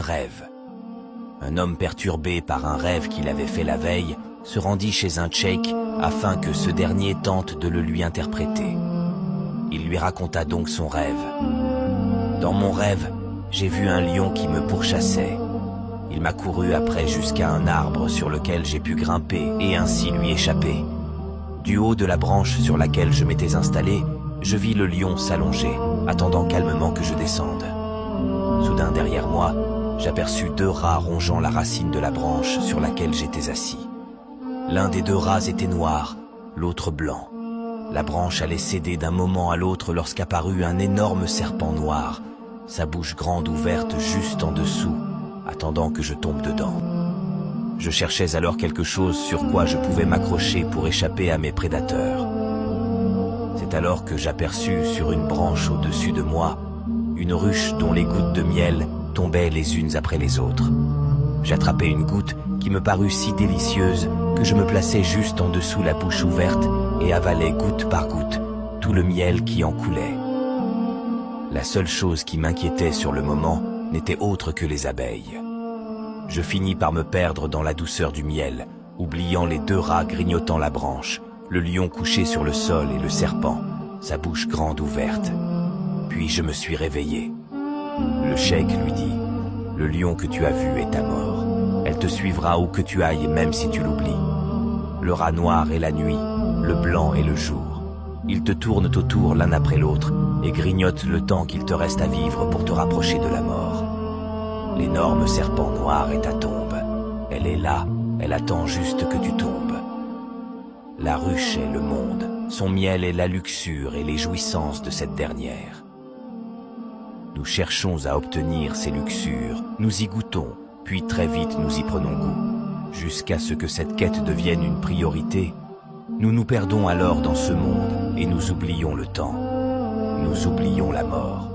Rêve. Un homme perturbé par un rêve qu'il avait fait la veille se rendit chez un cheikh afin que ce dernier tente de le lui interpréter. Il lui raconta donc son rêve. Dans mon rêve, j'ai vu un lion qui me pourchassait. Il m'a couru après jusqu'à un arbre sur lequel j'ai pu grimper et ainsi lui échapper. Du haut de la branche sur laquelle je m'étais installé, je vis le lion s'allonger, attendant calmement que je descende. Soudain derrière moi, j'aperçus 2 rats rongeant la racine de la branche sur laquelle j'étais assis. L'un des 2 rats était noir, l'autre blanc. La branche allait céder d'un moment à l'autre lorsqu'apparut un énorme serpent noir, sa bouche grande ouverte juste en dessous, attendant que je tombe dedans. Je cherchais alors quelque chose sur quoi je pouvais m'accrocher pour échapper à mes prédateurs. C'est alors que j'aperçus sur une branche au-dessus de moi une ruche dont les gouttes de miel tombaient les unes après les autres. J'attrapai une goutte qui me parut si délicieuse que je me plaçai juste en dessous la bouche ouverte et avalai goutte par goutte tout le miel qui en coulait. La seule chose qui m'inquiétait sur le moment n'était autre que les abeilles. Je finis par me perdre dans la douceur du miel, oubliant les 2 rats grignotant la branche, le lion couché sur le sol et le serpent, sa bouche grande ouverte. Puis je me suis réveillé. Le cheikh lui dit « Le lion que tu as vu est à mort. Elle te suivra où que tu ailles, même si tu l'oublies. Le rat noir est la nuit, le blanc est le jour. Ils te tournent autour l'un après l'autre et grignotent le temps qu'il te reste à vivre pour te rapprocher de la mort. L'énorme serpent noir est ta tombe. Elle est là, elle attend juste que tu tombes. La ruche est le monde, son miel est la luxure et les jouissances de cette dernière. Nous cherchons à obtenir ces luxures, nous y goûtons, puis très vite nous y prenons goût. Jusqu'à ce que cette quête devienne une priorité, nous nous perdons alors dans ce monde et nous oublions le temps. Nous oublions la mort.